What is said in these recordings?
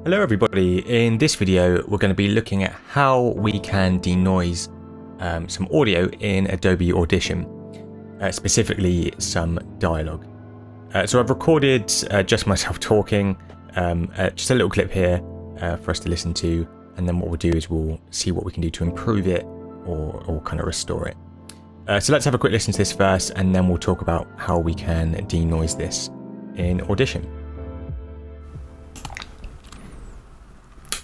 Hello everybody, in this video we're going to be looking at how we can denoise some audio in Adobe Audition, specifically some dialogue. So I've recorded just myself talking, just a little clip here for us to listen to, and then what we'll do is we'll see what we can do to improve it or kind of restore it. So let's have a quick listen to this first, and then we'll talk about how we can denoise this in Audition.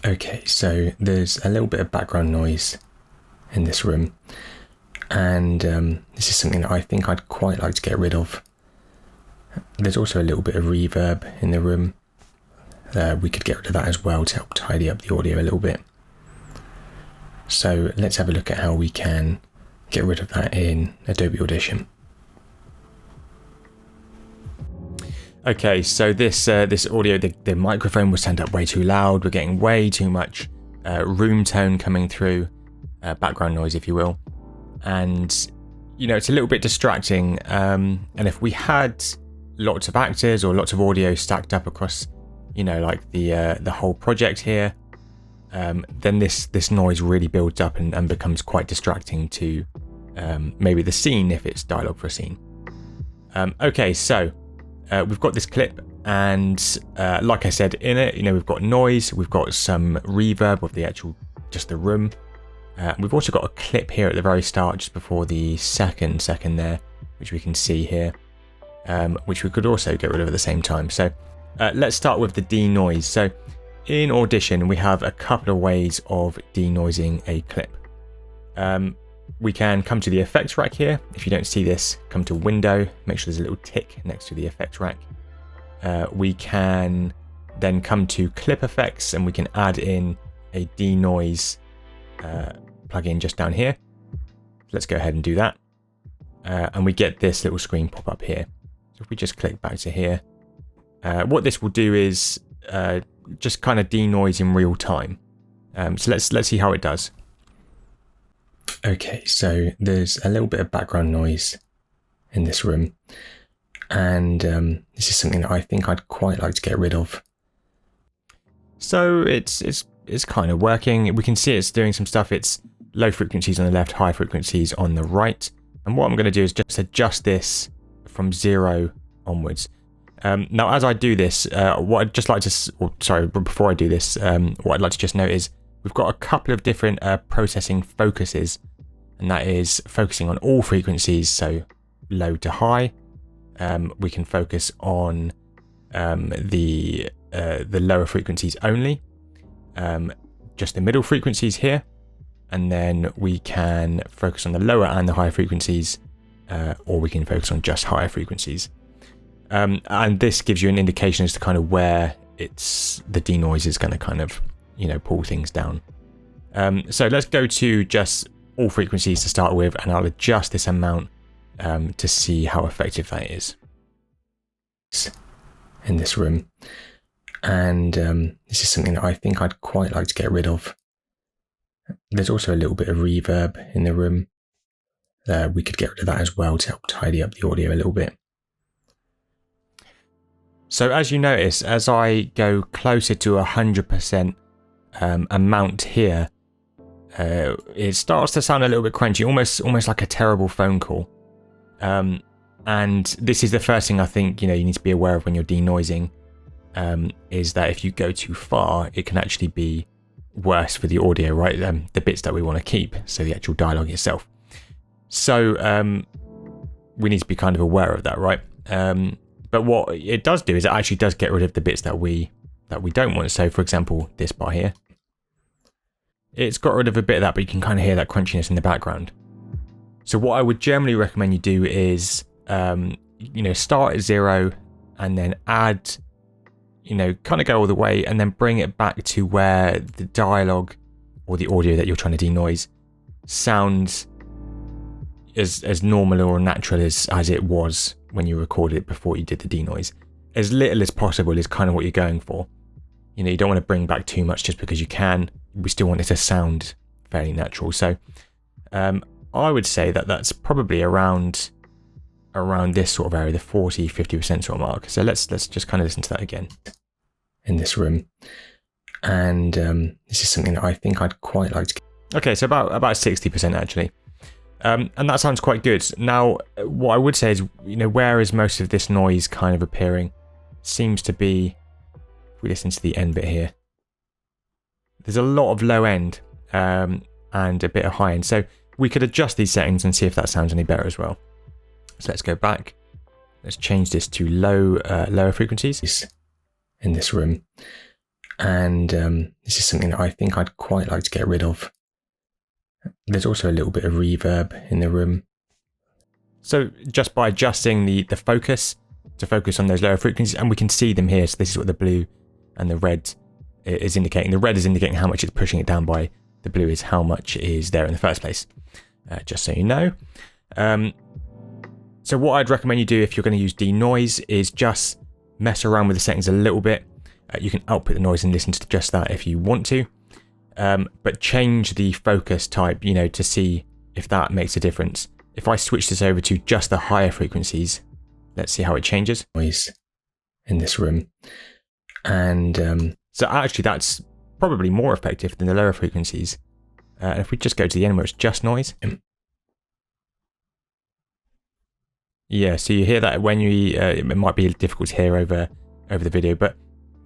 Okay, so there's a little bit of background noise in this room, and this is something that I think I'd quite like to get rid of. There's also a little bit of reverb in the room. We could get rid of that as well to help tidy up the audio a little bit. So let's have a look at how we can get rid of that in Adobe Audition. Okay, so this audio, the microphone was turned up way too loud. We're getting way too much room tone coming through, background noise, if you will. And, you know, it's a little bit distracting. And if we had lots of actors or lots of audio stacked up across, you know, like the whole project here, then this noise really builds up and becomes quite distracting to maybe the scene if it's dialogue for a scene. Okay, so we've got this clip, and like I said, in it, you know, we've got noise, we've got some reverb of the actual, just the room. We've also got a clip here at the very start, just before the second there, which we can see here, which we could also get rid of at the same time. So let's start with the denoise. So in Audition, we have a couple of ways of denoising a clip. We can come to the effects rack here. If you don't see this, come to Window, make sure there's a little tick next to the effects rack. We can then come to Clip Effects, and we can add in a denoise plugin just down here. Let's go ahead and do that. And we get this little screen pop up here. So if we just click back to here, what this will do is just kind of denoise in real time. So let's see how it does. Okay, so there's a little bit of background noise in this room, and this is something that I think I'd quite like to get rid of. So it's kind of working. We can see it's doing some stuff. It's low frequencies on the left, high frequencies on the right. And what I'm going to do is just adjust this from 0 onwards. Now, as I do this, what I'd just like to, before I do this, what I'd like to just note is we've got a couple of different processing focuses, and that is focusing on all frequencies, so low to high. We can focus on the lower frequencies only, just the middle frequencies here, and then we can focus on the lower and the higher frequencies, or we can focus on just higher frequencies. And this gives you an indication as to kind of where the denoise is going to kind of, you know, pull things down. So let's go to just all frequencies to start with, and I'll adjust this amount to see how effective that is in this room. And this is something that I think I'd quite like to get rid of. There's also a little bit of reverb in the room. We could get rid of that as well to help tidy up the audio a little bit. So as you notice, as I go closer to 100% amount here, it starts to sound a little bit crunchy, almost like a terrible phone call. And this is the first thing I think, you know, you need to be aware of when you're denoising, is that if you go too far, it can actually be worse for the audio, right? The bits that we want to keep, so the actual dialogue itself. So we need to be kind of aware of that, right? But what it does do is it actually does get rid of the bits that we don't want. So for example, this bar here, it's got rid of a bit of that, but you can kind of hear that crunchiness in the background. So what I would generally recommend you do is, you know, start at 0 and then add, you know, kind of go all the way and then bring it back to where the dialogue or the audio that you're trying to denoise sounds as normal or natural as it was when you recorded it before you did the denoise. As little as possible is kind of what you're going for. You know, you don't want to bring back too much just because you can. We still want it to sound fairly natural. So I would say that that's probably around this sort of area, the 40-50% sort of mark. So let's just kind of listen to that again in this room. And this is something that I think I'd quite like to. Okay, so about 60% actually. And that sounds quite good. Now, what I would say is, where is most of this noise kind of appearing? Seems to be, if we listen to the end bit here, there's a lot of low end and a bit of high end. So we could adjust these settings and see if that sounds any better as well. So let's go back. Let's change this to lower frequencies in this room. And this is something that I think I'd quite like to get rid of. There's also a little bit of reverb in the room. So just by adjusting the focus to focus on those lower frequencies, and we can see them here. So this is what the blue and the red is indicating. The red is indicating how much it's pushing it down by. The blue is how much is there in the first place, just so you know. So what I'd recommend you do if you're going to use Denoise is just mess around with the settings a little bit. You can output the noise and listen to just that if you want to. But change the focus type, to see if that makes a difference. If I switch this over to just the higher frequencies, let's see how it changes. Noise in this room. And so actually that's probably more effective than the lower frequencies. And if we just go to the end where it's just noise. Yeah, so you hear that when you, it might be difficult to hear over the video, but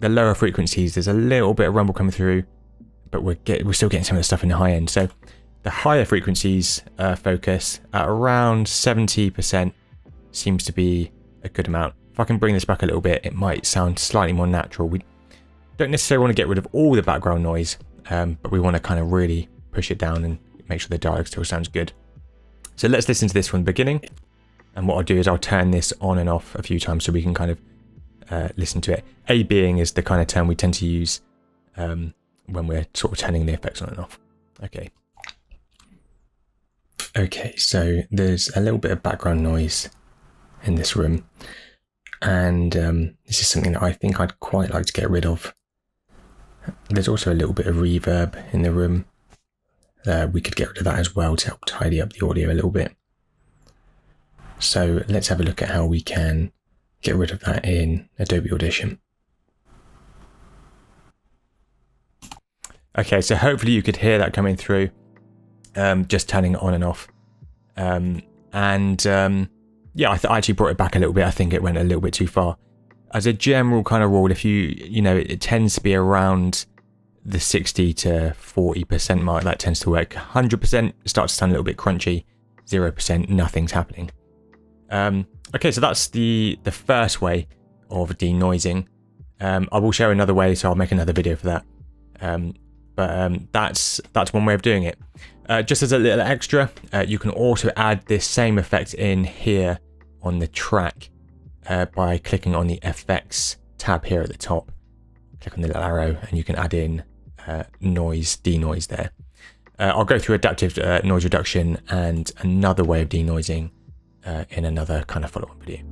the lower frequencies, there's a little bit of rumble coming through, but we're still getting some of the stuff in the high end. So the higher frequencies focus at around 70% seems to be a good amount. If I can bring this back a little bit, it might sound slightly more natural. We don't necessarily want to get rid of all the background noise, but we want to kind of really push it down and make sure the dialogue still sounds good. So let's listen to this from the beginning. And what I'll do is I'll turn this on and off a few times so we can kind of listen to it. A being is the kind of term we tend to use when we're sort of turning the effects on and off. Okay, so there's a little bit of background noise in this room. And this is something that I think I'd quite like to get rid of. There's also a little bit of reverb in the room. We could get rid of that as well to help tidy up the audio a little bit. So let's have a look at how we can get rid of that in Adobe Audition. Okay, so hopefully you could hear that coming through, just turning it on and off. Yeah, I actually brought it back a little bit. I think it went a little bit too far. As a general kind of rule, if it tends to be around the 60 to 40% mark, that tends to work. 100% starts to sound a little bit crunchy. 0%, nothing's happening. Okay, so that's the first way of denoising. I will show another way, so I'll make another video for that. But that's one way of doing it. Just as a little extra, you can also add this same effect in here on the track by clicking on the effects tab here at the top. Click on the little arrow and you can add in denoise there. I'll go through adaptive noise reduction and another way of denoising in another kind of follow-up video.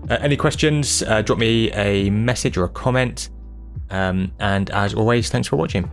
Any questions, drop me a message or a comment. And as always, thanks for watching.